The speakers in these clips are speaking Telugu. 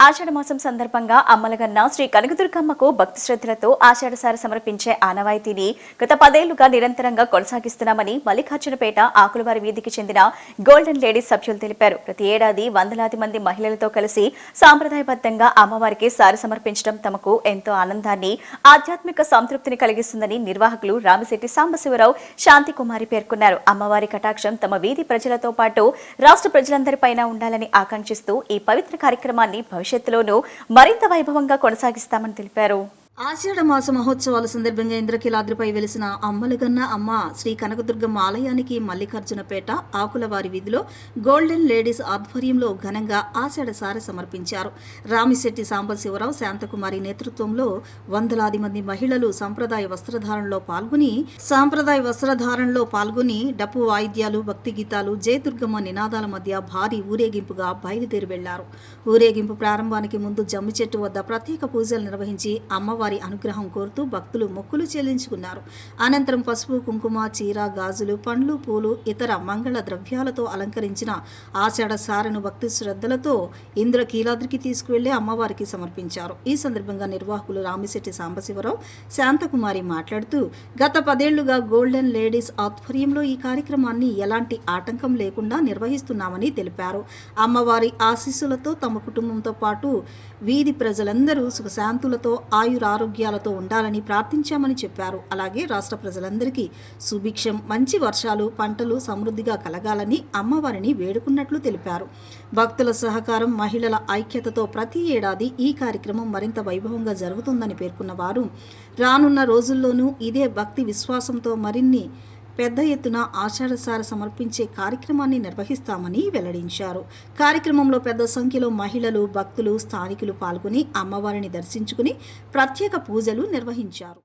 ఆషాఢమాసం సందర్భంగా అమ్మలగన్న శ్రీ కనకదుర్గమ్మకు భక్తి శ్రద్ధలతో ఆషాఢసారి సమర్పించే ఆనవాయితీని గత 10 ఏళ్లుగా నిరంతరంగా కొనసాగిస్తున్నామని మల్లికార్జునపేట ఆకులవారి వీధికి చెందిన గోల్డెన్ లేడీస్ సభ్యులు తెలిపారు. ప్రతి ఏడాది వందలాది మంది మహిళలతో కలిసి సాంప్రదాయబద్ధంగా అమ్మవారికి సారి సమర్పించడం తమకు ఎంతో ఆనందాన్ని, ఆధ్యాత్మిక సంతృప్తిని కలిగిస్తుందని నిర్వాహకులు రామిశెట్టి సాంబశివరావు, శాంతికుమారి పేర్కొన్నారు. అమ్మవారి కటాక్షం తమ వీధి ప్రజలతో పాటు రాష్ట్ర ప్రజలందరిపైన ఉండాలని ఆకాంక్షిస్తూ ఈ పవిత్ర కార్యక్రమాన్ని భవిష్యత్తులోనూ మరింత వైభవంగా కొనసాగిస్తామని తెలిపారు. ఆషాఢ మాస మహోత్సవాల సందర్భంగా ఇంద్రకీలాద్రిపై వెలిసిన అమ్మలగన్న అమ్మ శ్రీ కనకదుర్గమ్మ ఆలయానికి మల్లికార్జునపేట ఆకులవారి వీధిలో గోల్డెన్ లేడీస్ ఆధ్వర్యంలో ఘనంగా ఆషాఢ సారె సమర్పించారు. రామిశెట్టి సాంబశివరావు, శాంతకుమారి నేతృత్వంలో వందలాది మంది మహిళలు సంప్రదాయ వస్త్రధారణలో పాల్గొని డప్పు వాయిద్యాలు, భక్తి గీతాలు, జయదుర్గమ్మ నినాదాల మధ్య భారీ ఊరేగింపుగా బయలుదేరి వెళ్లారు. ఊరేగింపు ప్రారంభానికి ముందు జమ్మి చెట్టు వద్ద ప్రత్యేక పూజలు నిర్వహించి అమ్మవారి అనుగ్రహం కోరుతూ భక్తులు మొక్కులు చెల్లించుకున్నారు. అనంతరం పసుపు, కుంకుమ, చీర, గాజులు, పండ్లు, పూలు, ఇతర మంగళ ద్రవ్యాలతో అలంకరించిన ఆషాఢ సారెను భక్తి శ్రద్ధలతో ఇంద్రకీలాద్రికి తీసుకువెళ్లి అమ్మవారికి సమర్పించారు. ఈ సందర్భంగా నిర్వాహకులు రామిశెట్టి సాంబశివరావు, శాంతకుమారి మాట్లాడుతూ గత 10 ఏళ్లుగా గోల్డెన్ లేడీస్ ఆధ్వర్యంలో ఈ కార్యక్రమాన్ని ఎలాంటి ఆటంకం లేకుండా నిర్వహిస్తున్నామని తెలిపారు. అమ్మవారి ఆశీస్సులతో తమ కుటుంబంతో పాటు వీధి ప్రజలందరూ సుఖశాంతులతో ఆయురారోగ్యాలతో ఉండాలని ప్రార్థించామని చెప్పారు. అలాగే రాష్ట్ర ప్రజలందరికీ సుభిక్షం, మంచి వర్షాలు, పంటలు సమృద్ధిగా కలగాలని అమ్మవారిని వేడుకున్నట్లు తెలిపారు. భక్తుల సహకారం, మహిళల ఐక్యతతో ప్రతి ఏడాది ఈ కార్యక్రమం మరింత వైభవంగా జరుగుతుందని పేర్కొన్న వారు రానున్న రోజుల్లోనూ ఇదే భక్తి విశ్వాసంతో మరిన్ని పెద్ద ఎత్తున ఆషాఢసార సమర్పించే కార్యక్రమాన్ని నిర్వహిస్తామని వెల్లడించారు. కార్యక్రమంలో పెద్ద సంఖ్యలో మహిళలు, భక్తులు, స్థానికులు పాల్గొని అమ్మవారిని దర్శించుకుని ప్రత్యేక పూజలు నిర్వహించారు.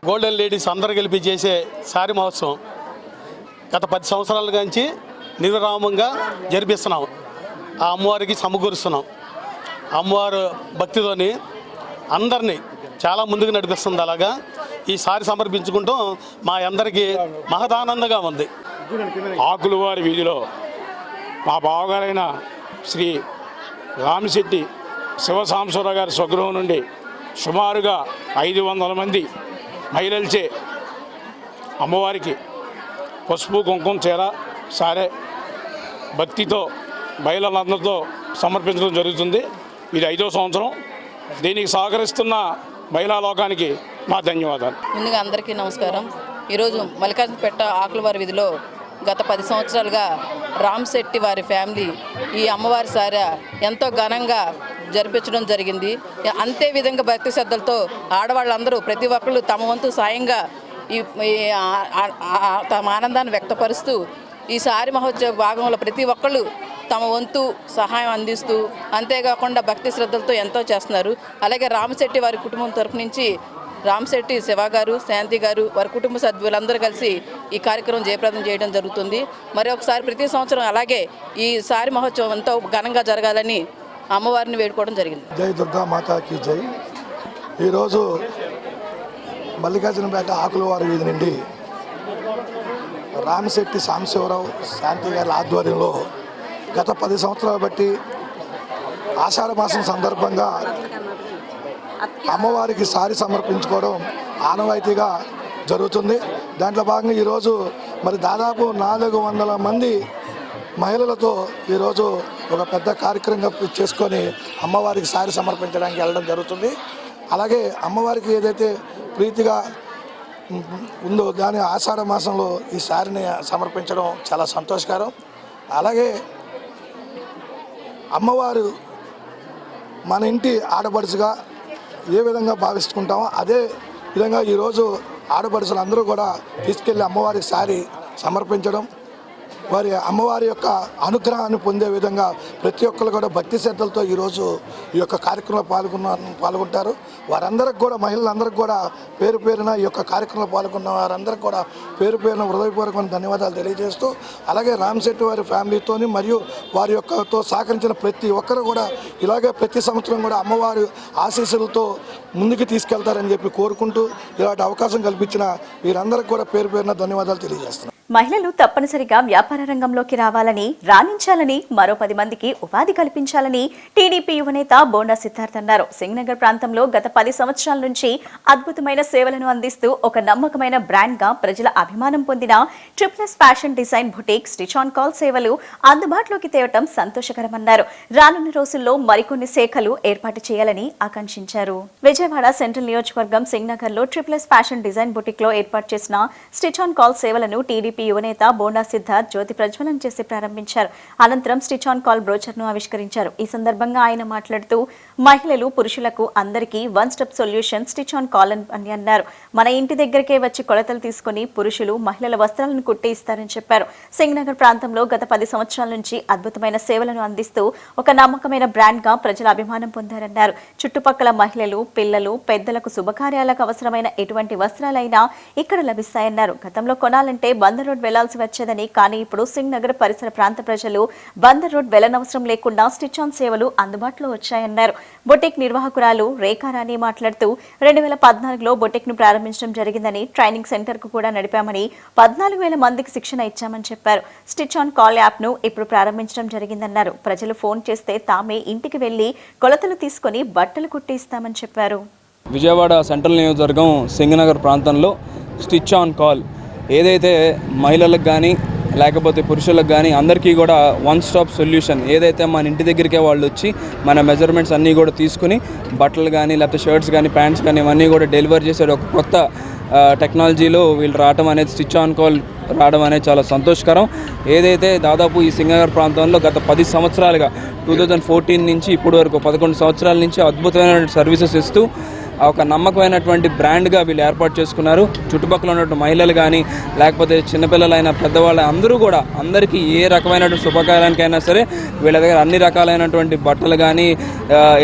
గోల్డెన్ లేడీస్ అందరూ కలిపి చేసే సారీ మహోత్సవం గత 10 సంవత్సరాల నుంచి నిర్విరామంగా జరిపిస్తున్నాం. ఆ అమ్మవారికి సమకూరుస్తున్నాం. అమ్మవారు భక్తితోని అందరినీ చాలా ముందుకు నడిపిస్తుంది. అలాగా ఈ సారి సమర్పించుకుంటూ మా అందరికీ మహదానందంగా ఉంది. ఆకులవారి వీధిలో మా బావగారైన శ్రీ రామిశెట్టి శివసాంబశివరావు గారి స్వగృహం నుండి సుమారుగా 500 మంది మహిళలచే అమ్మవారికి పసుపు, కుంకుమ, చీర, సారే భక్తితో మహిళలందరితో సమర్పించడం జరుగుతుంది. ఇది 5వ సంవత్సరం. దీనికి సహకరిస్తున్న మహిళా లోకానికి మా ధన్యవాదాలు. ముందుగా అందరికీ నమస్కారం. ఈరోజు మల్లికార్జునపేట ఆకులవారి వీధిలో గత 10 సంవత్సరాలుగా రామిశెట్టి వారి ఫ్యామిలీ ఈ అమ్మవారి సారె ఎంతో ఘనంగా జరిపించడం జరిగింది. అంతే విధంగా భక్తి శ్రద్ధలతో ఆడవాళ్ళందరూ ప్రతి ఒక్కళ్ళు తమ వంతు సాయంగా తమ ఆనందాన్ని వ్యక్తపరుస్తూ ఈ సారి మహోత్సవ భాగంలో ప్రతి ఒక్కళ్ళు తమ వంతు సహాయం అందిస్తూ, అంతేకాకుండా భక్తి శ్రద్ధలతో ఎంతో చేస్తున్నారు. అలాగే రామిశెట్టి వారి కుటుంబం తరఫు నుంచి రామిశెట్టి శివ గారు, శాంతి గారు, వారి కుటుంబ సభ్యులందరూ కలిసి ఈ కార్యక్రమం జయప్రదం చేయడం జరుగుతుంది. మరి ఒకసారి ప్రతి సంవత్సరం అలాగే ఈ సారి మహోత్సవం ఎంతో ఘనంగా జరగాలని అమ్మవారిని వేడుకోవడం జరిగింది. జై దుర్గా మాతాకి జై. ఈరోజు మల్లికార్జునపేట ఆకులవారి వీధి నుండి రామిశెట్టి సాంబశివరావు, శాంతి గారి ఆధ్వర్యంలో గత 10 సంవత్సరాలు బట్టి ఆషాఢ మాసం సందర్భంగా అమ్మవారికి సారి సమర్పించుకోవడం ఆనవాయితీగా జరుగుతుంది. దాంట్లో భాగంగా ఈరోజు మరి దాదాపు 400 మంది మహిళలతో ఈరోజు ఒక పెద్ద కార్యక్రమంగా చేసుకొని అమ్మవారికి సారి సమర్పించడానికి వెళ్ళడం జరుగుతుంది. అలాగే అమ్మవారికి ఏదైతే ప్రీతిగా ఉందో దాని ఆషాఢ మాసంలో ఈ సారిని సమర్పించడం చాలా సంతోషకరం. అలాగే అమ్మవారు మన ఇంటి ఆడపడుచుగా ఏ విధంగా భావిస్తుంటామో అదే విధంగా ఈరోజు ఆడపడుచులు అందరూ కూడా తీసుకెళ్ళి అమ్మవారికి సారి సమర్పించడం, వారి అమ్మవారి యొక్క అనుగ్రహాన్ని పొందే విధంగా ప్రతి ఒక్కరు కూడా భక్తి శ్రద్ధలతో ఈరోజు ఈ యొక్క కార్యక్రమంలో పాల్గొంటారు. వారందరికి కూడా మహిళలందరికీ కూడా పేరు పేరున ఈ యొక్క కార్యక్రమంలో పాల్గొన్న వారందరికీ కూడా పేరు పేరున హృదయపూర్వకమైన ధన్యవాదాలు తెలియజేస్తూ, అలాగే రామశెట్టి వారి ఫ్యామిలీతోని మరియు వారి యొక్కతో సహకరించిన ప్రతి ఒక్కరు కూడా ఇలాగే ప్రతి సంవత్సరం కూడా అమ్మవారి ఆశీస్సులతో ముందుకు తీసుకెళ్తారని చెప్పి కోరుకుంటూ ఇలాంటి అవకాశం కల్పించిన వీరందరికీ కూడా పేరు పేరున ధన్యవాదాలు తెలియజేస్తున్నాను. మహిళలు తప్పనిసరిగా వ్యాపార రంగంలోకి రావాలని, రాణించాలని, మరో 10 మందికి ఉపాధి కల్పించాలని టీడీపీ యువనేత బోండా సిద్ధార్థ్ అన్నారు. సింగనగర్ ప్రాంతంలో గత 10 సంవత్సరాల నుంచి అద్భుతమైన సేవలను అందిస్తూ ఒక నమ్మకమైన బ్రాండ్ గా ప్రజల అభిమానం పొందిన ట్రిప్లెస్ fashion design boutique stitch on call సేవలు అందుబాటులోకి తేవటం సంతోషకరమన్నారు. రానున్న రోజుల్లో మరికొన్ని శాఖలు ఏర్పాటు చేయాలని ఆకాంక్షించారు. విజయవాడ సెంట్రల్ నియోజకవర్గం సింగనగర్ లో ట్రిప్లెస్ ఫ్యాషన్ డిజైన్ బుటీక్ లో ఏర్పాటు చేసిన స్టిచ్ ఆన్ కాల్ సేవలను టీడీపీ యువనేత బోండా సిద్ధార్థ్ జ్యోతి ప్రజ్వలన చేసి ప్రారంభించారు. అనంతరం స్టిచ్ ఆన్ కాల్ బ్రోచర్ ను ఆవిష్కరించారు. ఈ సందర్భంగా ఆయన మాట్లాడుతూ మహిళలు, పురుషులకు అందరికీ one step solution stitch on call అని అన్నారు. మన ఇంటి దగ్గరికే వచ్చి కొలతలు తీసుకుని పురుషులు, మహిళల వస్త్రాలను కుట్టి ఇస్తారని చెప్పారు. సింగనగర్ ప్రాంతంలో గత 10 సంవత్సరాల నుంచి అద్భుతమైన సేవలను అందిస్తూ ఒక నమ్మకమైన బ్రాండ్ గా ప్రజల అభిమానం పొందారన్నారు. చుట్టుపక్కల మహిళలు, పిల్లలు, పెద్దలకు శుభకార్యాలకు అవసరమైన ఎటువంటి వస్త్రాలైనా ఇక్కడ లభిస్తాయన్నారు. గతంలో కొనాలంటే బందర్ రోడ్ వెళ్లాల్సి వచ్చేదని, కానీ ఇప్పుడు సింగనగర్ పరిసర ప్రాంత ప్రజలు బందర్ రోడ్ వెళ్లనవసరం లేకుండా స్టిచ్ ఆన్ సేవలు అందుబాటులో వచ్చాయన్నారు. బొటిక్ నిర్వాహకురాలు రేఖారాణి మాట్లాడుతూ 2014లో బొటిక్ ను ప్రారంభించడం జరిగిందని, ట్రైనింగ్ సెంటర్ కు కూడా నడిపామని, 14,000 మందికి శిక్షణ ఇచ్చామని చెప్పారు. స్టిచ్ ఆన్ కాల్ యాప్ ను ఇప్పుడు ప్రారంభించడం జరిగిందన్నారు. ప్రజలు ఫోన్ చేస్తే తామే ఇంటికి వెళ్లి కొలతలు తీసుకుని బట్టలు కుట్టి ఇస్తామని చెప్పారు. విజయవాడ సెంట్రల్ నియోజకవర్గం సింగనగర్ ప్రాంతంలో స్టిచ్ ఆన్ కాల్ ఏదైతే మహిళలకు కానీ లేకపోతే పురుషులకు కానీ అందరికీ కూడా వన్ స్టాప్ సొల్యూషన్, ఏదైతే మన ఇంటి దగ్గరికే వాళ్ళు వచ్చి మన మెజర్మెంట్స్ అన్నీ కూడా తీసుకుని బట్టలు కానీ లేకపోతే షర్ట్స్ కానీ ప్యాంట్స్ కానీ ఇవన్నీ కూడా డెలివర్ చేసే ఒక కొత్త టెక్నాలజీలో వీళ్ళు రావడం అనేది, స్టిచ్ ఆన్ కాల్ రావడం అనేది చాలా సంతోషకరం. ఏదైతే దాదాపు ఈ సింగనగర్ ప్రాంతంలో గత 10 సంవత్సరాలుగా 2014 నుంచి ఇప్పటి వరకు 11 సంవత్సరాల నుంచి అద్భుతమైన సర్వీసెస్ ఇస్తూ ఒక నమ్మకమైనటువంటి బ్రాండ్గా వీళ్ళు ఏర్పాటు చేసుకున్నారు. చుట్టుపక్కల ఉన్నటువంటి మహిళలు కానీ లేకపోతే చిన్నపిల్లలైన పెద్దవాళ్ళ అందరూ కూడా అందరికీ ఏ రకమైనటువంటి శుభకార్యానికైనా సరే వీళ్ళ దగ్గర అన్ని రకాలైనటువంటి బట్టలు కానీ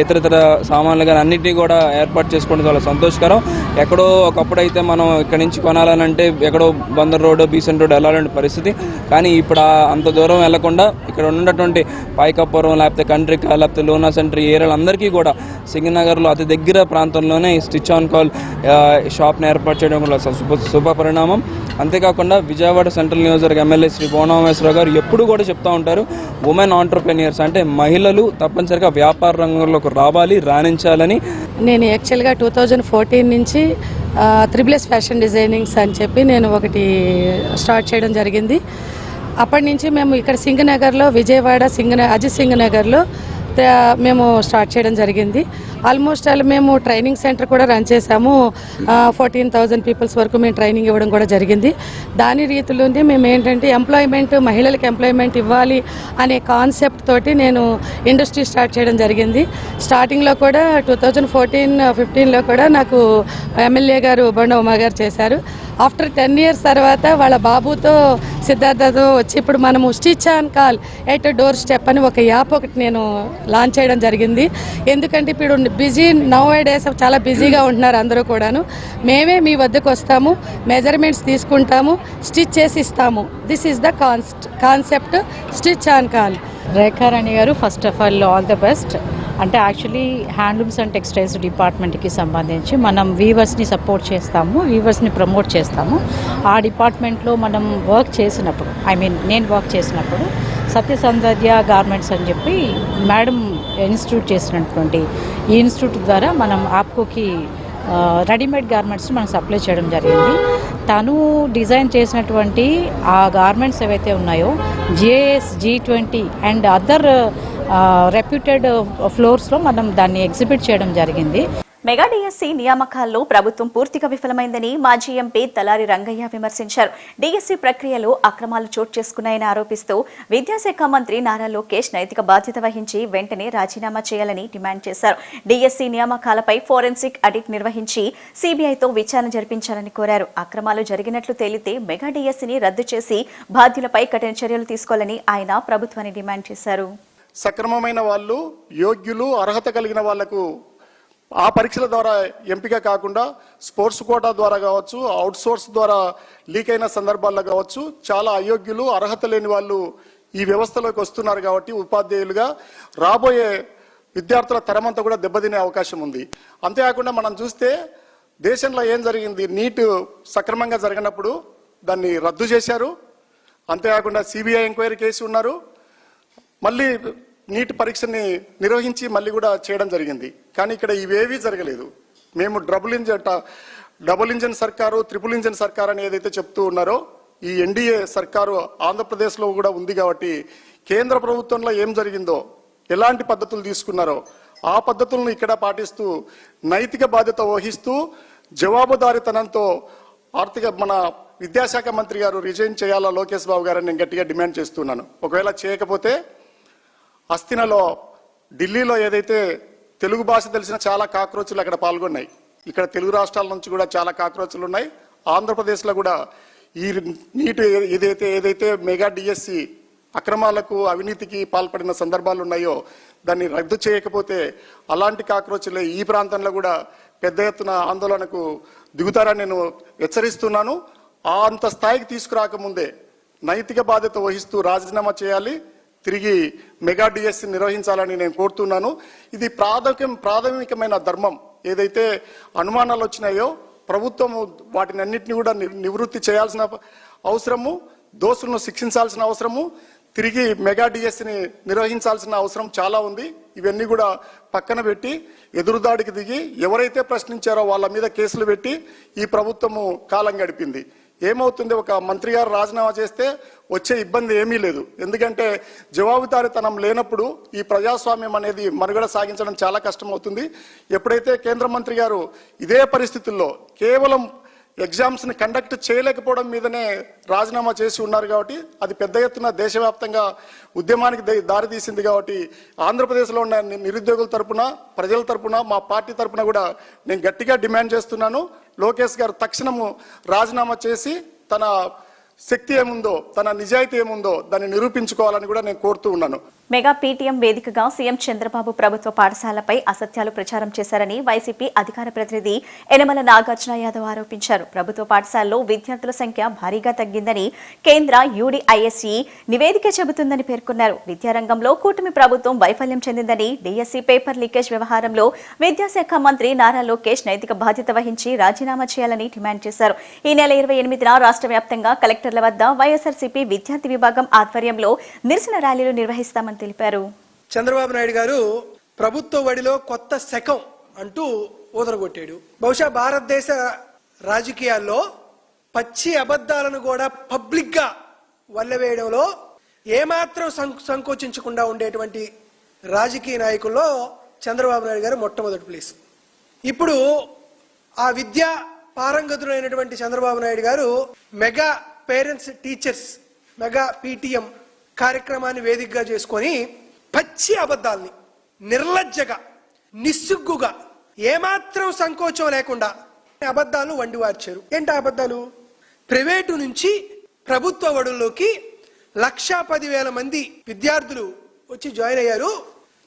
ఇతర సామాన్లు కానీ అన్నింటినీ కూడా ఏర్పాటు చేసుకోవడం చాలా సంతోషకరం. ఎక్కడో ఒకప్పుడైతే మనం ఇక్కడ నుంచి కొనాలనంటే ఎక్కడో బందర్ రోడ్, బీసెంట్ రోడ్ వెళ్ళాలంటే పరిస్థితి, కానీ ఇప్పుడు అంత దూరం వెళ్లకుండా ఇక్కడ ఉన్నటువంటి పైకప్పురం లేకపోతే కంట్రిక లేకపోతే లోనా సెంటర్ ఏరియాలు అందరికీ కూడా సింగనగర్లో అతి దగ్గర ప్రాంతంలోనే స్టిచ్ ఆన్ కాల్ షాప్ని ఏర్పాటు చేయడం వల్ల శుభ పరిణామం. అంతేకాకుండా విజయవాడ సెంట్రల్ నియోజకవర్గ ఎమ్మెల్యే శ్రీ బోనామేశ్వరరావు గారు ఎప్పుడు కూడా చెప్తూ ఉంటారు, ఉమెన్ ఆంటర్ప్రెన్యూర్స్ అంటే మహిళలు తప్పనిసరిగా వ్యాపార రంగంలోకి రావాలి, రాణించాలని. నేను యాక్చువల్గా 2014 నుంచి త్రిబుల్ఎస్ ఫ్యాషన్ డిజైనింగ్స్ అని చెప్పి నేను ఒకటి స్టార్ట్ చేయడం జరిగింది. అప్పటి నుంచి మేము ఇక్కడ సింగనగర్లో, విజయవాడ అజిత్ సింగనగర్లో మేము స్టార్ట్ చేయడం జరిగింది. ఆల్మోస్ట్ మేము ట్రైనింగ్ సెంటర్ కూడా రన్ చేసాము. 14,000 పీపుల్స్ వరకు మేము ట్రైనింగ్ ఇవ్వడం కూడా జరిగింది. దాని రీతిలోనే మేము ఏంటంటే ఎంప్లాయ్మెంట్, మహిళలకు ఎంప్లాయ్మెంట్ ఇవ్వాలి అనే కాన్సెప్ట్ తోటి నేను ఇండస్ట్రీ స్టార్ట్ చేయడం జరిగింది. స్టార్టింగ్లో కూడా 2014-15లో కూడా నాకు ఎమ్మెల్యే గారు బొండా ఉమా గారు చేశారు. ఆఫ్టర్ 10 years తర్వాత వాళ్ళ బాబుతో సిద్ధార్థతో వచ్చి ఇప్పుడు మనము stitch on call at door step అని ఒక యాప్ ఒకటి నేను లాంచ్ చేయడం జరిగింది. ఎందుకంటే ఇప్పుడు బిజీ నౌ డేస్ చాలా బిజీగా ఉంటున్నారు అందరూ కూడాను. మేమే మీ వద్దకు వస్తాము, మెజర్మెంట్స్ తీసుకుంటాము, స్టిచ్ చేసి ఇస్తాము. This is the concept stitch on call. Rekharani గారు, first of all the best. అంటే యాక్చువల్లీ హ్యాండ్లూమ్స్ అండ్ టెక్స్టైల్స్ డిపార్ట్మెంట్కి సంబంధించి మనం వీవర్స్ని సపోర్ట్ చేస్తాము, వీవర్స్ని ప్రమోట్ చేస్తాము. ఆ డిపార్ట్మెంట్లో మనం వర్క్ చేసినప్పుడు, నేను వర్క్ చేసినప్పుడు సత్యసౌందర్య గార్మెంట్స్ అని చెప్పి మేడం ఇన్స్టిట్యూట్ చేసినటువంటి ఈ ఇన్స్టిట్యూట్ ద్వారా మనం ఆప్కోకి రెడీమేడ్ గార్మెంట్స్ మనం సప్లై చేయడం జరిగింది. తను డిజైన్ చేసినటువంటి ఆ గార్మెంట్స్ ఏవైతే ఉన్నాయో GAS, G20 and other reputed ఫ్లోర్స్లో మనం దాన్ని ఎగ్జిబిట్ చేయడం జరిగింది. మెగా డిఎస్సి నియామకాల్లో ప్రభుత్వం పూర్తిగా విఫలమైందని మాజీ ఎంపీ తలారి రంగయ్య విమర్శించారు. డిఎస్సి ప్రక్రియలో అక్రమాలు చోటు చేసుకున్నాయని ఆరోపిస్తూ విద్యాశాఖ మంత్రి నారా లోకేష్ నైతిక బాధ్యత వహించి వెంటనే రాజీనామా చేయాలని డిమాండ్ చేశారు. డిఎస్సి నియామకాలపై ఫోరెన్సిక్ ఆడిట్ నిర్వహించి సిబిఐతో విచారణ జరిపించాలని కోరారు. అక్రమాలు జరిగినట్లు తేలితే మెగా డిఎస్సిని రద్దు చేసి బాధ్యులపై కఠిన చర్యలు తీసుకోవాలని ఆయన ప్రభుత్వాన్ని డిమాండ్ చేశారు. సక్రమమైన వాళ్ళు, యోగ్యులు, అర్హత కలిగిన వాళ్లకు ఆ పరీక్షల ద్వారా ఎంపిక కాకుండా స్పోర్ట్స్ కోటా ద్వారా కావచ్చు, అవుట్ సోర్స్ ద్వారా లీక్ అయిన సందర్భాల్లో కావచ్చు, చాలా అయోగ్యులు, అర్హత లేని వాళ్ళు ఈ వ్యవస్థలోకి వస్తున్నారు. కాబట్టి ఉపాధ్యాయులుగా రాబోయే విద్యార్థుల తరమంతా కూడా దెబ్బతినే అవకాశం ఉంది. అంతేకాకుండా మనం చూస్తే దేశంలో ఏం జరిగింది, నీట్ సక్రమంగా జరిగినప్పుడు దాన్ని రద్దు చేశారు. అంతేకాకుండా సిబిఐ ఎంక్వైరీ కేసు ఉన్నారు. మళ్ళీ నీట్ పరీక్షని నిర్వహించి మళ్ళీ కూడా చేయడం జరిగింది. కానీ ఇక్కడ ఇవేవీ జరగలేదు. మేము డబుల్ ఇంజన్ సర్కారు, ట్రిపుల్ ఇంజన్ సర్కారు అని ఏదైతే చెప్తూ ఉన్నారో, ఈ ఎన్డీఏ సర్కారు ఆంధ్రప్రదేశ్లో కూడా ఉంది. కాబట్టి కేంద్ర ప్రభుత్వంలో ఏం జరిగిందో, ఎలాంటి పద్ధతులు తీసుకున్నారో ఆ పద్ధతులను ఇక్కడ పాటిస్తూ నైతిక బాధ్యత వహిస్తూ జవాబుదారీతనంతో మన విద్యాశాఖ మంత్రి గారు రిజైన్ చేయాలా లోకేష్ బాబు గారని నేను గట్టిగా డిమాండ్ చేస్తున్నాను. ఒకవేళ చేయకపోతే అస్థినలో ఢిల్లీలో ఏదైతే తెలుగు భాష తెలిసిన చాలా కాక్రోచులు అక్కడ పాల్గొన్నాయి. ఇక్కడ తెలుగు రాష్ట్రాల నుంచి కూడా చాలా కాక్రోచులు ఉన్నాయి. ఆంధ్రప్రదేశ్లో కూడా ఈ నీట్ ఏదైతే మెగా డిఎస్సి అక్రమాలకు, అవినీతికి పాల్పడిన సందర్భాలు ఉన్నాయో దాన్ని రద్దు చేయకపోతే అలాంటి కాక్రోచులే ఈ ప్రాంతంలో కూడా పెద్ద ఎత్తున ఆందోళనకు దిగుతారని నేను హెచ్చరిస్తున్నాను. అంత స్థాయికి తీసుకురాకముందే నైతిక బాధ్యత వహిస్తూ రాజీనామా చేయాలి, తిరిగి మెగా డిఎస్సి నిర్వహించాలని నేను కోరుతున్నాను. ఇది ప్రాథమికమైన ధర్మం. ఏదైతే అనుమానాలు వచ్చినాయో ప్రభుత్వం వాటిని అన్నింటినీ కూడా నివృత్తి చేయాల్సిన అవసరము, దోషులను శిక్షించాల్సిన అవసరము, తిరిగి మెగా డిఎస్సిని నిర్వహించాల్సిన అవసరం చాలా ఉంది. ఇవన్నీ కూడా పక్కన పెట్టి ఎదురుదాడికి దిగి ఎవరైతే ప్రశ్నించారో వాళ్ళ మీద కేసులు పెట్టి ఈ ప్రభుత్వము కాలం గడిపింది. ఏమవుతుంది, ఒక మంత్రి గారు రాజీనామా చేస్తే వచ్చే ఇబ్బంది ఏమీ లేదు. ఎందుకంటే జవాబుదారీతనం లేనప్పుడు ఈ ప్రజాస్వామ్యం అనేది మనుగడ సాగించడం చాలా కష్టం అవుతుంది. ఎప్పుడైతే కేంద్ర మంత్రి గారు ఇదే పరిస్థితుల్లో కేవలం ఎగ్జామ్స్ని కండక్ట్ చేయలేకపోవడం మీదనే రాజీనామా చేసి ఉన్నారు. కాబట్టి అది పెద్ద ఎత్తున దేశవ్యాప్తంగా ఉద్యమానికి దారితీసింది. కాబట్టి ఆంధ్రప్రదేశ్లో ఉన్న నిరుద్యోగుల తరపున, ప్రజల తరపున, మా పార్టీ తరపున కూడా నేను గట్టిగా డిమాండ్ చేస్తున్నాను. లోకేష్ గారు తక్షణము రాజీనామా చేసి తన శక్తి ఏముందో, తన నిజాయితీ ఏముందో దాన్ని నిరూపించుకోవాలని కూడా నేను కోరుతూ ఉన్నాను. మెగా పీటీఎం వేదికగా సీఎం చంద్రబాబు ప్రభుత్వ పాఠశాలపై అసత్యాలు ప్రచారం చేశారని వైసీపీ అధికార ప్రతినిధి యనమల నాగార్జున యాదవ్ ఆరోపించారు. ప్రభుత్వ పాఠశాలలో విద్యార్థుల సంఖ్య భారీగా తగ్గిందని కేంద్ర యూడీఐఎస్ఈ నివేదిక చెబుతుందని పేర్కొన్నారు. విద్యారంగంలో కూటమి ప్రభుత్వం వైఫల్యం చెందిందని, డీఎస్సీ పేపర్ లీకేజ్ వ్యవహారంలో విద్యాశాఖ మంత్రి నారా లోకేష్ నైతిక బాధ్యత వహించి రాజీనామా చేయాలని డిమాండ్ చేశారు. ఈ నెల 28న రాష్ట్ర వ్యాప్తంగా కలెక్టర్ల వద్ద వైఎస్ఆర్సీపీ విద్యార్థి విభాగం ఆధ్వర్యంలో నిరసన ర్యాలీలు నిర్వహిస్తామని తెలిపారు. చంద్రబాబు నాయుడు గారు ప్రభుత్వ బడిలో కొత్త శకం అంటూ ఊదరగొట్టాడు. బహుశా భారతదేశ రాజకీయాల్లో పచ్చి అబద్ధాలను కూడా పబ్లిక్ గా వల్లవేయడంలో ఏమాత్రం సంకోచించకుండా ఉండేటువంటి రాజకీయ నాయకుల్లో చంద్రబాబు నాయుడు గారు మొట్టమొదటి ప్లేస్. ఇప్పుడు ఆ విద్యా పారంగతులైనటువంటి చంద్రబాబు నాయుడు గారు mega parents teachers mega PTM కార్యక్రమాన్ని వేదికగా చేసుకొని పచ్చి అబద్ధాలని నిర్లజ్జగా, నిస్సిగ్గుగా, ఏమాత్రం సంకోచం లేకుండా అబద్ధాలు వండివార్చారు. ఏంటి అబద్ధాలు? ప్రైవేటు నుంచి ప్రభుత్వ బడుల్లోకి 1,10,000 మంది విద్యార్థులు వచ్చి జాయిన్ అయ్యారు.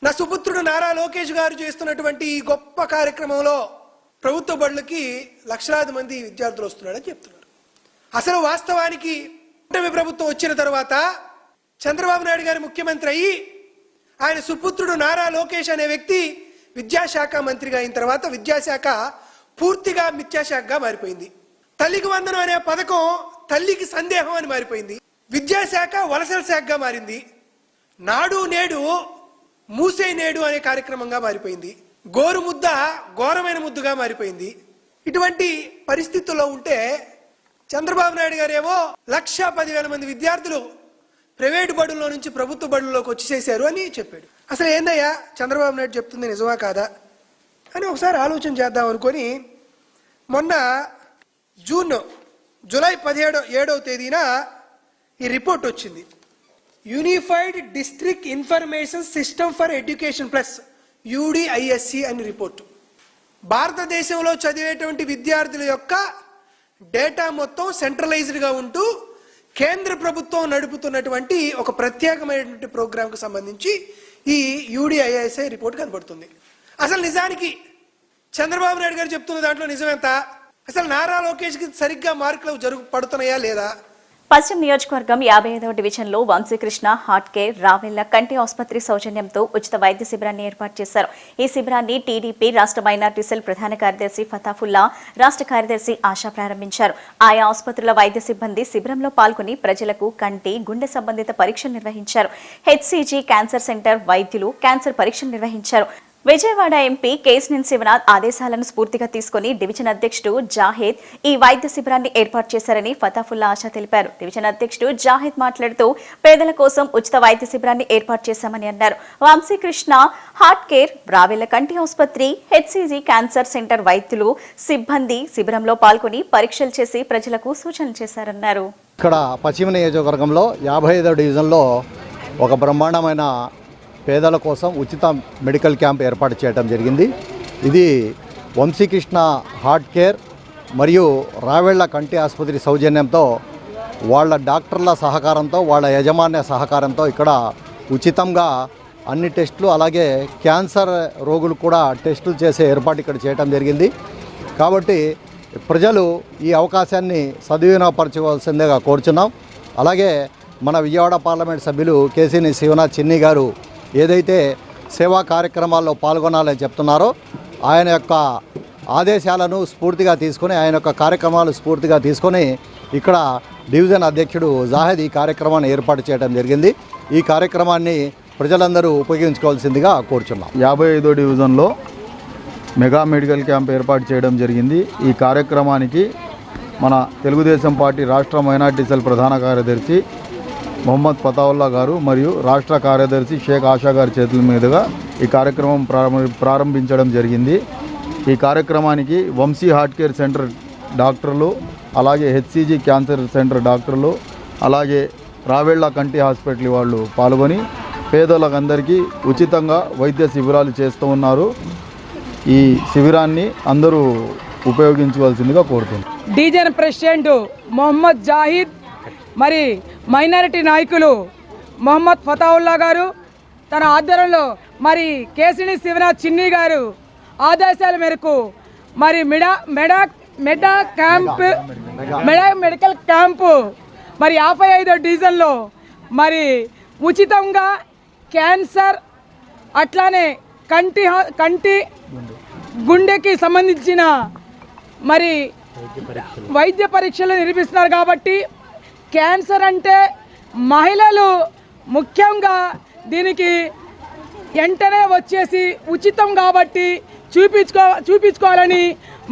నా సుపుత్రుడు నారా లోకేష్ గారు చేస్తున్నటువంటి ఈ గొప్ప కార్యక్రమంలో ప్రభుత్వ బడులకి లక్షలాది మంది విద్యార్థులు వస్తున్నారని చెప్తున్నారు. అసలు వాస్తవానికి కూటమి ప్రభుత్వం వచ్చిన తర్వాత చంద్రబాబు నాయుడు గారు ముఖ్యమంత్రి అయ్యి ఆయన సుపుత్రుడు నారా లోకేష్ అనే వ్యక్తి విద్యాశాఖ మంత్రిగా అయిన తర్వాత విద్యాశాఖ పూర్తిగా మిథ్యాశాఖగా మారిపోయింది. తల్లికి వందనం అనే పథకం తల్లికి సందేహం అని మారిపోయింది. విద్యాశాఖ వలసల శాఖగా మారింది. నాడు నేడు మూసే నేడు అనే కార్యక్రమంగా మారిపోయింది. గోరు ముద్ద ఘోరమైన ముద్దుగా మారిపోయింది. ఇటువంటి పరిస్థితుల్లో ఉంటే చంద్రబాబు నాయుడు గారేమో 1,10,000 మంది విద్యార్థులు ప్రైవేటు బడుల్లో నుంచి ప్రభుత్వ బడుల్లోకి వచ్చేసేశారు అని చెప్పాడు. అసలు ఏందయ్యా చంద్రబాబు నాయుడు చెప్తుంది నిజమా కాదా? అని ఒకసారి ఆలోచన చేద్దాం అనుకొని మొన్న జూలై 7వ తేదీన ఈ రిపోర్ట్ వచ్చింది. Unified district information system for education plus UDISC అని రిపోర్టు. భారతదేశంలో చదివేటువంటి విద్యార్థుల యొక్క డేటా మొత్తం సెంట్రలైజ్డ్గా ఉంటూ కేంద్ర ప్రభుత్వం నడుపుతున్నటువంటి ఒక ప్రత్యేకమైనటువంటి ప్రోగ్రాంకు సంబంధించి ఈ UDISI రిపోర్ట్ కనబడుతుంది. అసలు నిజానికి చంద్రబాబు నాయుడు గారు చెప్తున్న దాంట్లో నిజమెంత? అసలు నారా లోకేష్కి సరిగ్గా మార్కులు పడుతున్నాయా లేదా? పశ్చిమ నియోజకవర్గం 55వ డివిజన్లో వంశీకృష్ణ హార్ట్ కేర్ రావెల్ల కంటి ఆసుపత్రి సౌజన్యంతో ఉచిత వైద్య శిబిరాన్ని ఏర్పాటు చేశారు. ఈ శిబిరాన్ని టీడీపీ రాష్ట్ర మైనార్టీ సెల్ ప్రధాన కార్యదర్శి ఫతాఫుల్లా, రాష్ట్ర కార్యదర్శి ఆశా ప్రారంభించారు. ఆయా ఆసుపత్రుల వైద్య సిబ్బంది శిబిరంలో పాల్గొని ప్రజలకు కంటి, గుండె సంబంధిత పరీక్షలు నిర్వహించారు. HCG క్యాన్సర్ సెంటర్ వైద్యులు క్యాన్సర్ పరీక్షలు నిర్వహించారు. విజయవాడ ఎంపీ కేశినేని శివనాథ్ ఆదేశాలను స్ఫూర్తిగా తీసుకుని డివిజన్ అధ్యక్షుడు జాహేద్ ఈ వైద్య శిబిరాన్ని ఏర్పాటు చేశారని ఫతాఫుల్లా ఆశా తెలిపారు. డివిజన్ అధ్యక్షుడు జాహేద్ మాట్లాడుతూ పేదల కోసం ఉచిత వైద్య శిబిరాన్ని ఏర్పాటు చేశామని అన్నారు. వంశీకృష్ణ హార్ట్ కేర్, రావెల్ల కంటి ఆసుపత్రి, HCG క్యాన్సర్ సెంటర్ వైద్యులు సిబ్బంది శిబిరంలో పాల్గొని పరీక్షలు చేసి ప్రజలకు సూచనలు చేశారన్నారు. ఇక్కడ పశ్చిమ నియోజకవర్గంలో 55వ డివిజన్లో ఒక బ్రహ్మాండమైన పేదల కోసం ఉచిత మెడికల్ క్యాంప్ ఏర్పాటు చేయడం జరిగింది. ఇది వంశీకృష్ణ హార్ట్ కేర్ మరియు రావెళ్ళ కంటి ఆసుపత్రి సౌజన్యంతో వాళ్ళ డాక్టర్ల సహకారంతో, వాళ్ళ యాజమాన్య సహకారంతో ఇక్కడ ఉచితంగా అన్ని టెస్టులు, అలాగే క్యాన్సర్ రోగులు కూడా టెస్టులు చేసే ఏర్పాటు ఇక్కడ చేయడం జరిగింది. కాబట్టి ప్రజలు ఈ అవకాశాన్ని సద్వినియోగపరచవలసిందిగా కోరుచున్నాం. అలాగే మన విజయవాడ పార్లమెంట్ సభ్యులు కేశినేని శివనాథ్ చిన్ని గారు ఏదైతే సేవా కార్యక్రమాల్లో పాల్గొనాలని చెప్తున్నారో ఆయన యొక్క ఆదేశాలను స్ఫూర్తిగా తీసుకొని, ఆయన యొక్క కార్యక్రమాలు స్ఫూర్తిగా తీసుకొని ఇక్కడ డివిజన్ అధ్యక్షుడు జాహేద్ ఈ కార్యక్రమాన్ని ఏర్పాటు చేయడం జరిగింది. ఈ కార్యక్రమాన్ని ప్రజలందరూ ఉపయోగించుకోవాల్సిందిగా కోరుచున్నాం. 55వ డివిజన్లో మెగా మెడికల్ క్యాంప్ ఏర్పాటు చేయడం జరిగింది. ఈ కార్యక్రమానికి మన తెలుగుదేశం పార్టీ రాష్ట్ర మైనార్టీ సెల్ ప్రధాన కార్యదర్శి మొహమ్మద్ ఫతావుల్లా గారు మరియు రాష్ట్ర కార్యదర్శి షేక్ ఆషా గారి చేతుల మీదుగా ఈ కార్యక్రమం ప్రారంభించడం జరిగింది. ఈ కార్యక్రమానికి వంశీ హార్ట్ కేర్ సెంటర్ డాక్టర్లు, అలాగే HCG క్యాన్సర్ సెంటర్ డాక్టర్లు, అలాగే రావెళ్ళ కంటి హాస్పిటల్ వాళ్ళు పాల్గొని పేదలందరికీ ఉచితంగా వైద్య శిబిరాలు చేస్తూ ఉన్నారు. ఈ శిబిరాన్ని అందరూ ఉపయోగించవలసిందిగా కోరుతున్నాను. డివిజన్ ప్రెసిడెంట్ మొహమ్మద్ జాహిద్ మరి మైనారిటీ నాయకులు మొహమ్మద్ ఫతావుల్లా గారు తన ఆధ్వర్యంలో మరి కేశినేని శివనాథ్ చిన్ని గారు ఆదేశాల మేరకు మరి మెడికల్ క్యాంపు మరి 55వ డివిజన్లో మరి ఉచితంగా క్యాన్సర్, అట్లానే కంటి గుండెకి సంబంధించిన మరి వైద్య పరీక్షలు నిర్వహిస్తున్నారు. కాబట్టి క్యాన్సర్ అంటే మహిళలు ముఖ్యంగా దీనికి వెంటనే వచ్చేసి ఉచితం కాబట్టి చూపించుకోవాలని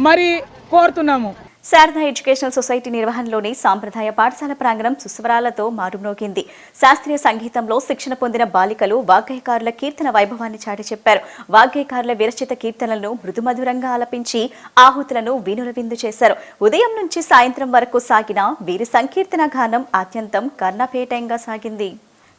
మరి కోరుతున్నాము. శారదా ఎడ్యుకేషనల్ సొసైటీ నిర్వహణలోని సాంప్రదాయ పాఠశాల ప్రాంగణం సుస్వరాలతో మారుమ్రోగింది. శాస్త్రీయ సంగీతంలో శిక్షణ పొందిన బాలికలు వాగ్గేయకారుల కీర్తన వైభవాన్ని చాటి చెప్పారు. వాగ్గేయకారుల విరచిత కీర్తనలను మృదుమధురంగా ఆలపించి ఆహుతులను వీనుల విందు చేశారు. ఉదయం నుంచి సాయంత్రం వరకు సాగిన వీరి సంకీర్తన గానం ఆద్యంతం కర్ణపేటంగా సాగింది.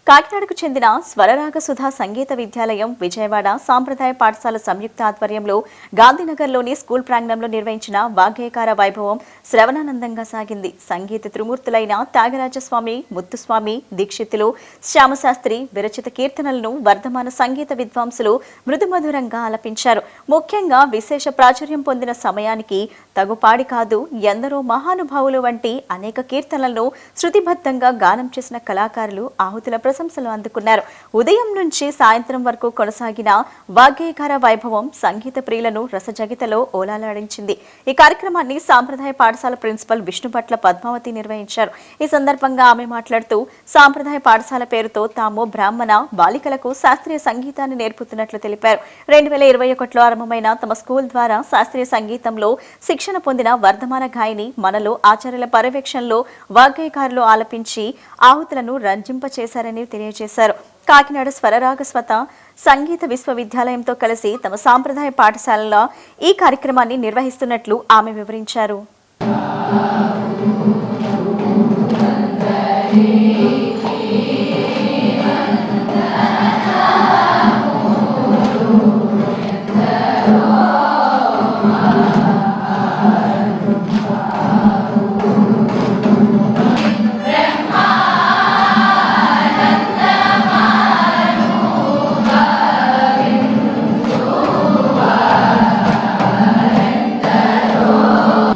కాకినాడకు చెందిన స్వరరాగ సుధా సంగీత విద్యాలయం విజయవాడ సాంప్రదాయ పాఠశాల సంయుక్త ఆధ్వర్యంలో గాంధీనగర్లోని స్కూల్ ప్రాంగణంలో నిర్వహించిన వాగ్గేయకార వైభవం శ్రవణానందంగా సాగింది. సంగీత త్రిమూర్తులైన త్యాగరాజస్వామి, ముత్తుస్వామి, దీక్షితులు, శ్యామశాస్త్రి విరచిత కీర్తనలను వర్ధమాన సంగీత విద్వాంసులు మృదుమధురంగా ఆలపించారు. ముఖ్యంగా విశేష ప్రాచుర్యం పొందిన సమయానికి తగుపాడి కాదు, ఎందరో మహానుభావులు వంటి అనేక కీర్తనలను శృతిబద్ధంగా గానం చేసిన కళాకారులు ఆహుతుల ప్రశంసలు అందుకున్నారు. ఉదయం నుంచి సాయంత్రం వరకు కొనసాగిన వాగ్గేయకార వైభవం సంగీత ప్రియులను రసజగితలో ఓలాలాడించింది. ఈ కార్యక్రమాన్ని సాంప్రదాయ పాఠశాల ప్రిన్సిపల్ విష్ణుపట్ల పద్మావతి నిర్వహించారు. ఈ సందర్భంగా ఆమె మాట్లాడుతూ సాంప్రదాయ పాఠశాల పేరుతో తాము బ్రాహ్మణ బాలికలకు శాస్త్రీయ సంగీతాన్ని నేర్పుతున్నట్లు తెలిపారు. 2021లో ఆరంభమైన తమ స్కూల్ ద్వారా శాస్త్రీయ సంగీతంలో శిక్షణ పొందిన వర్ధమాన గాయని మనలో ఆచార్యుల పర్యవేక్షణలో వాగ్గేయకారులు ఆలపించి ఆహుతులను రంజింపచేశారని తెలియజేశారు. కాకినాడ స్వరరాగస్వత సంగీత విశ్వవిద్యాలయంతో కలిసి తమ సాంప్రదాయ పాఠశాలలో ఈ కార్యక్రమాన్ని నిర్వహిస్తున్నట్లు ఆమె వివరించారు.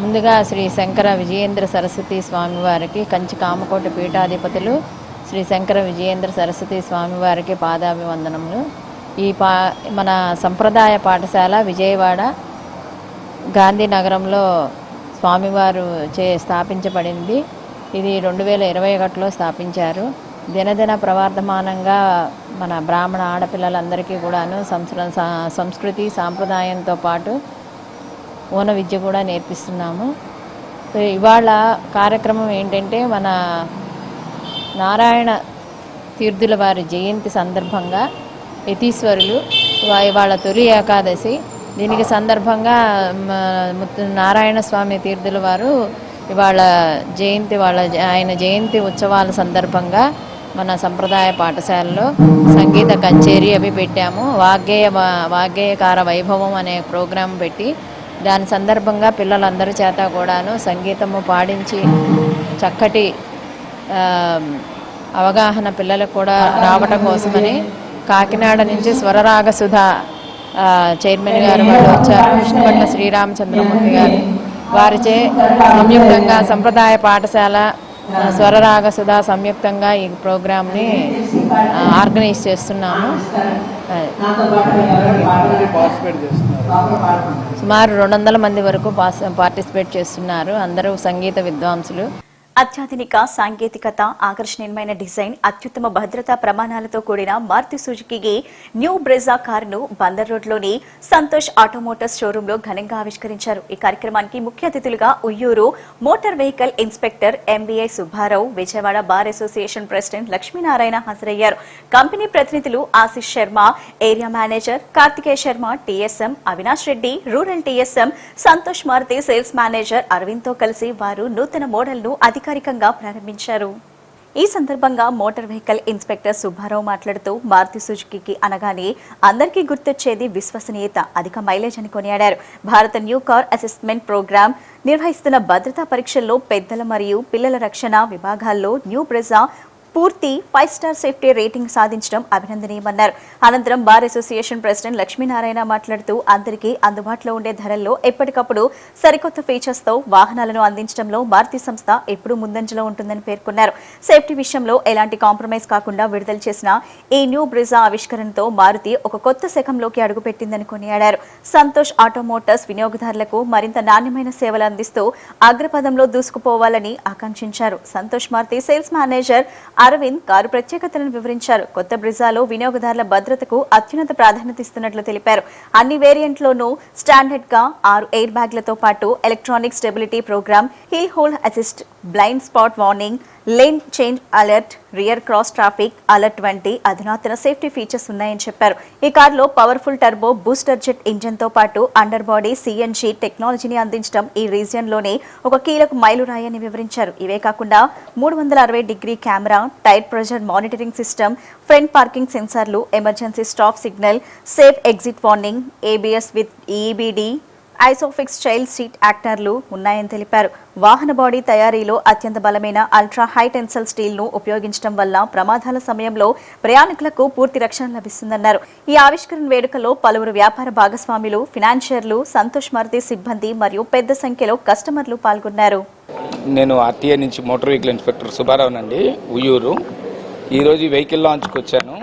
ముందుగా శ్రీ శంకర విజయేంద్ర సరస్వతి స్వామివారికి కంచి కామకోటి పీఠాధిపతులు శ్రీ శంకర విజయేంద్ర సరస్వతి స్వామివారికి పాదాభివందనములు. ఈ మన సంప్రదాయ పాఠశాల విజయవాడ గాంధీనగరంలో స్వామివారు స్థాపించబడింది. ఇది 2021లో స్థాపించారు. దినదిన ప్రవర్ధమానంగా మన బ్రాహ్మణ ఆడపిల్లలందరికీ కూడాను సంస్కృతి సాంప్రదాయంతో పాటు ఓన విద్య కూడా నేర్పిస్తున్నాము. ఇవాళ కార్యక్రమం ఏంటంటే మన నారాయణ తీర్థుల వారి జయంతి సందర్భంగా యతీశ్వరులు ఇవాళ తొలి ఏకాదశి. దీనికి సందర్భంగా నారాయణ స్వామి తీర్థుల వారు ఇవాళ జయంతి ఆయన జయంతి ఉత్సవాల సందర్భంగా మన సంప్రదాయ పాఠశాలలో సంగీత కచేరీ అవి పెట్టాము. వాగ్గేయకార వైభవం అనే ప్రోగ్రాం పెట్టి దాని సందర్భంగా పిల్లలందరి చేత కూడాను సంగీతము పాడించి చక్కటి అవగాహన పిల్లలకు కూడా రావటం కోసమని కాకినాడ నుంచి స్వరరాగసుధ చైర్మన్ గారు వాళ్ళు వచ్చారు. విష్ణుపట్ల శ్రీరామచంద్రమూర్తి గారు వారిచే సంయుక్తంగా సంప్రదాయ పాఠశాల స్వరరాగసుధ సంయుక్తంగా ఈ ప్రోగ్రామ్ని ఆర్గనైజ్ చేస్తున్నాము. సుమారు 200 మంది వరకు పార్టిసిపేట్ చేస్తున్నారు. అందరూ సంగీత విద్వాంసులు. అత్యాధునిక సాంకేతికత, ఆకర్షణీయమైన డిజైన్, అత్యుత్తమ భద్రతా ప్రమాణాలతో కూడిన మారుతి సుజుకి న్యూ బ్రెజా కారును బందర్ రోడ్లోని సంతోష్ ఆటోమోటార్స్ షోరూంలో ఘనంగా ఆవిష్కరించారు. ఈ కార్యక్రమానికి ముఖ్య అతిథులుగా Uyyuru motor vehicle inspector MVI Subbarao, Vijayawada bar association president Lakshminarayana హాజరయ్యారు. కంపెనీ ప్రతినిధులు Ashish Sharma, area manager Karthikeya Sharma, TSM Avinash Reddy, rural TSM Santosh Maruti sales manager Aravind తో కలిసి వారు నూతన మోడల్ ను అధికారికంగా ప్రారంభించారు. ఈ సందర్భంగా మోటార్ వెహికల్ ఇన్స్పెక్టర్ సుబ్బారావు మాట్లాడుతూ మారుతి సుజుకి అనగానే అందరికీ గుర్తొచ్చేది విశ్వసనీయత, అధిక మైలేజ్ అని కొనియాడారు. భారత న్యూ కార్ అసెస్మెంట్ ప్రోగ్రాం నిర్వహిస్తున్న భద్రతా పరీక్షల్లో పెద్దల మరియు పిల్లల రక్షణ విభాగాల్లో న్యూ బ్రెజా పూర్తి 5 స్టార్ సేఫ్టీ రేటింగ్ సాధించడం అభినందనీయమన్నారు. అనంతరం బార్ అసోసియేషన్ ప్రెసిడెంట్ లక్ష్మీనారాయణ మాట్లాడుతూ అందరికీ అందుబాటులో ఉండే ధరల్లో ఎప్పటికప్పుడు సరికొత్త ఫీచర్స్తో వాహనాలను అందించడంలో మారుతి సంస్థ ఎప్పుడూ ముందంజలో ఉంటుందని పేర్కొన్నారు. సేఫ్టీ విషయంలో ఎలాంటి కాంప్రమైజ్ కాకుండా విడుదల చేసిన ఈ న్యూ బ్రెజా ఆవిష్కరణతో మారుతి ఒక కొత్త శకంలోకి అడుగుపెట్టిందని కొనియాడారు. సంతోష్ ఆటోమోటార్స్ వినియోగదారులకు మరింత నాణ్యమైన సేవలు అందిస్తూ అగ్రపదంలో దూసుకుపోవాలని ఆకాంక్షించారు. Santosh Maruti sales manager Arvind car ప్రత్యేకతలను వివరించారు. కొత్త బ్రిజాలో వినియోగదారుల భద్రతకు అత్యున్నత ప్రాధాన్యత ఇస్తున్నట్లు తెలిపారు. అన్ని వేరియంట్లోనూ స్టాండర్డ్ గా 6 ఎయిర్ బ్యాగ్లతో పాటు electronic stability program, hill hold assist, blind spot warning, lane change alert, rear cross traffic alert వంటి అధునాతన సేఫ్టీ ఫీచర్స్ ఉన్నాయని చెప్పారు. ఈ కారులో powerful turbo booster jet engine తో పాటు అండర్ బాడీ సిఎన్జి టెక్నాలజీని అందించడం ఈ రీజియన్ లోనే ఒక కీలక మైలురాయని వివరించారు. ఇవే కాకుండా 360 camera, tyre pressure monitoring system, front parking సెన్సార్లు, emergency stop signal, safe exit warning, ABS with EBD, isofix child seat యాక్టర్లు ఉన్నాయని తెలిపారు. వాహన బాడీ తయారీలో అత్యంత బలమైన అల్ట్రా హై టెన్సైల్ స్టీల్ ను ఉపయోగించడం వల్ల ప్రమాదాల సమయంలో ప్రయాణికులకు పూర్తి రక్షణ లభిస్తుందన్నారు. ఈ ఆవిష్కరణ వేడుకలో పలువురు వ్యాపార భాగస్వాములు, ఫినాన్షియర్లు, సంతోష్ మారుతి సిబ్బంది మరియు పెద్ద సంఖ్యలో కస్టమర్లు పాల్గొన్నారు. నేను ఆర్టీఏ నుంచి మోటార్ వెహికల్ ఇన్స్పెక్టర్ సుబ్బారావునండి, ఉయ్యూరు. ఈరోజు ఈ వెహికల్ లాంచ్కి వచ్చాను.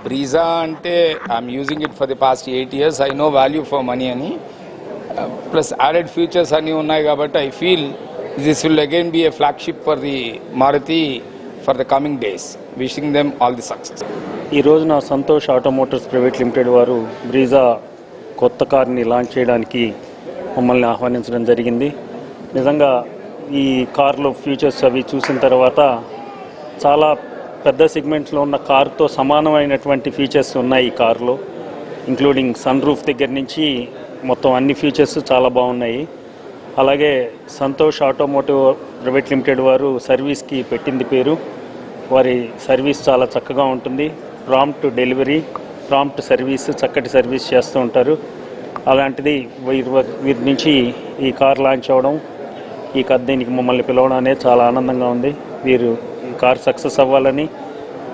బ్రీజా అంటే I'm using it for the past 8 years. I know value for money అని, ప్లస్ యాడెడ్ ఫీచర్స్ అన్నీ ఉన్నాయి కాబట్టి I feel this will again be a flagship for the Maruti for the coming days. Wishing them all the success. ఈ రోజున సంతోష్ ఆటోమోటార్స్ ప్రైవేట్ లిమిటెడ్ వారు బ్రీజా కొత్త కార్ని లాంచ్ చేయడానికి మమ్మల్ని ఆహ్వానించడం జరిగింది. నిజంగా ఈ కార్లో ఫీచర్స్ అవి చూసిన తర్వాత చాలా పెద్ద సెగ్మెంట్స్లో ఉన్న కార్తో సమానమైనటువంటి ఫీచర్స్ ఉన్నాయి ఈ కార్లో, ఇంక్లూడింగ్ సన్ రూఫ్ దగ్గర నుంచి మొత్తం అన్ని ఫీచర్స్ చాలా బాగున్నాయి. అలాగే సంతోష్ ఆటోమోటివ్ ప్రైవేట్ లిమిటెడ్ వారు సర్వీస్కి పెట్టింది పేరు. వారి సర్వీస్ చాలా చక్కగా ఉంటుంది. ప్రాంప్ట్ డెలివరీ, ప్రాంప్ట్ సర్వీస్, చక్కటి సర్వీస్ చేస్తూ ఉంటారు. అలాంటిది వీరి నుంచి ఈ కార్ లాంచ్ అవ్వడం, దీనికి మమ్మల్ని పిలవడం అనేది చాలా ఆనందంగా ఉంది. వీరు ఈ కార్ సక్సెస్ అవ్వాలని,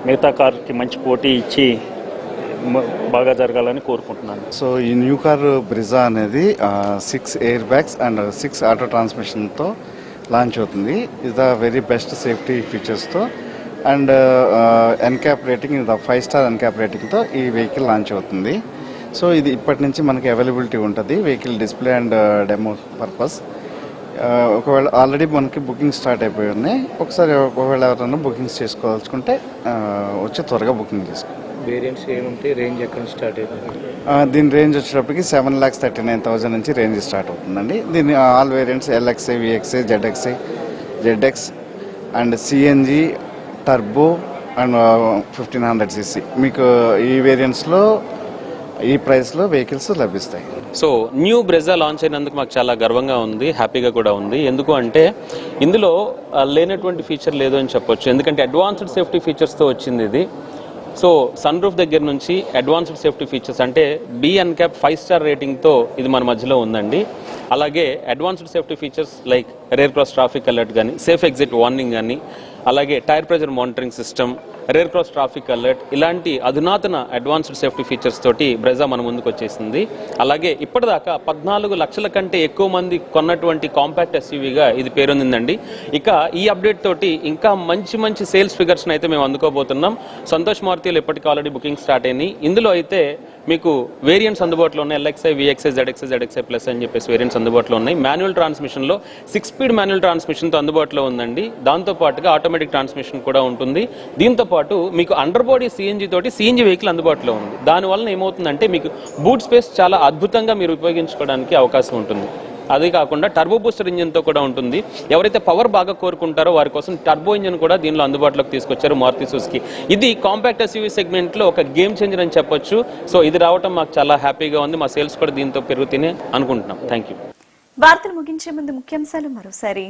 మిగతా కార్కి మంచి పోటీ ఇచ్చి బాగా జరగాలని కోరుకుంటున్నాను. సో ఈ న్యూ కార్ బ్రిజా అనేది 6 ఎయిర్ బ్యాగ్స్ అండ్ 6 ఆటో ట్రాన్స్మిషన్తో లాంచ్ అవుతుంది. ఇది ద వెరీ బెస్ట్ సేఫ్టీ ఫీచర్స్తో అండ్ ఎన్క్యాప్ రేటింగ్, ఇది 5 స్టార్ ఎన్క్యాప్ రేటింగ్తో ఈ వెహికల్ లాంచ్ అవుతుంది. సో ఇది ఇప్పటి నుంచి మనకి అవైలబిలిటీ ఉంటుంది vehicle display and demo purpose. ఒకవేళ ఆల్రెడీ మనకి బుకింగ్ స్టార్ట్ అయిపోయి ఉన్నాయి. ఒకవేళ ఎవరైనా బుకింగ్స్ చేసుకోవాల్సుకుంటే వచ్చి త్వరగా బుకింగ్ చేసుకోండి. వేరియంట్స్ ఏముంటాయి, రేంజ్ ఎక్కడ స్టార్ట్ అవుతుంది? దీని రేంజ్ వచ్చేటప్పటికి 7,39,000 నుంచి రేంజ్ స్టార్ట్ అవుతుందండి. దీని all variants LXi, VXi, ZX and CNG, turbo and 1500cc మీకు ఈ వేరియంట్స్లో ఈ ప్రైస్లో వెహికల్స్ లభిస్తాయి. సో న్యూ బ్రెజా లాంచ్ అయినందుకు మాకు చాలా గర్వంగా ఉంది, హ్యాపీగా కూడా ఉంది. ఎందుకు అంటే ఇందులో లేనటువంటి ఫీచర్ లేదు అని చెప్పొచ్చు. ఎందుకంటే అడ్వాన్స్డ్ సేఫ్టీ ఫీచర్స్తో వచ్చింది ఇది. సో సన్ రూఫ్ దగ్గర నుంచి అడ్వాన్స్డ్ సేఫ్టీ ఫీచర్స్ అంటే బి ఎన్క్యాప్ 5 స్టార్ రేటింగ్తో ఇది మన మధ్యలో ఉందండి. అలాగే advanced safety features like rear cross traffic alert కానీ, సేఫ్ ఎగ్జిట్ వార్నింగ్ కానీ, అలాగే tyre pressure monitoring system, rear cross traffic alert, ఇలాంటి అధునాతన అడ్వాన్స్డ్ సేఫ్టీ ఫీచర్స్ తోటి బ్రెజా మన ముందుకు వచ్చేసింది. అలాగే ఇప్పటిదాకా 14 లక్షల కంటే ఎక్కువ మంది కొన్నటువంటి కాంపాక్ట్ ఎస్యూవీగా ఇది పేరొందిందండి. ఇక ఈ అప్డేట్ తోటి ఇంకా మంచి సేల్స్ ఫిగర్స్ని అయితే మేము అందుకోబోతున్నాం. సంతోష్ మారుతిలో ఇప్పటికీ ఆల్రెడీ బుకింగ్ స్టార్ట్ అయినాయి. ఇందులో అయితే మీకు వేరియంట్స్ అందుబాటులో ఉన్నాయి. ఎల్ఎక్స్ఐ, విఎక్స్ఐ, జెడ్ఎక్స్ఐ ప్లస్ అని చెప్పేసి వేరియంట్స్ అందుబాటులో ఉన్నాయి. మాన్యువల్ ట్రాన్స్మిషన్లో 6 స్పీడ్ మాన్యువల్ ట్రాన్స్మిషన్తో అందుబాటులో ఉందండి. దాంతోపాటుగా ఆటోమేటిక్ ట్రాన్స్మిషన్ కూడా ఉంటుంది. దీంతో పాటు మీకు అండర్ బాడీ సిఎన్జి తోటి సిఎన్జి వెహికల్ అందుబాటులో ఉంది. దానివల్ల ఏమవుతుందంటే మీకు బూట్ స్పేస్ చాలా అద్భుతంగా మీరు ఉపయోగించుకోవడానికి అవకాశం ఉంటుంది. అదే కాకుండా టర్బో బూస్టర్ ఇంజిన్తో కూడా ఉంటుంది. ఎవరైతే పవర్ బాగా కోరుకుంటారో వారి కోసం టర్బో ఇంజిన్ కూడా దీనిలో అందుబాటులోకి తీసుకొచ్చారు మారుతి సుజుకి. ఇది కాంపాక్ట్ ఎస్యూవీ సెగ్మెంట్లో ఒక గేమ్ చేంజర్ అని చెప్పొచ్చు. సో ఇది రావడం మాకు చాలా హ్యాపీగా ఉంది. మా సేల్స్ కూడా దీంతో పెరుగుతూనే అనుకుంటున్నాం. Thank you. వార్తలు ముగించే ముందు ముఖ్యాంశాలు మరోసారి.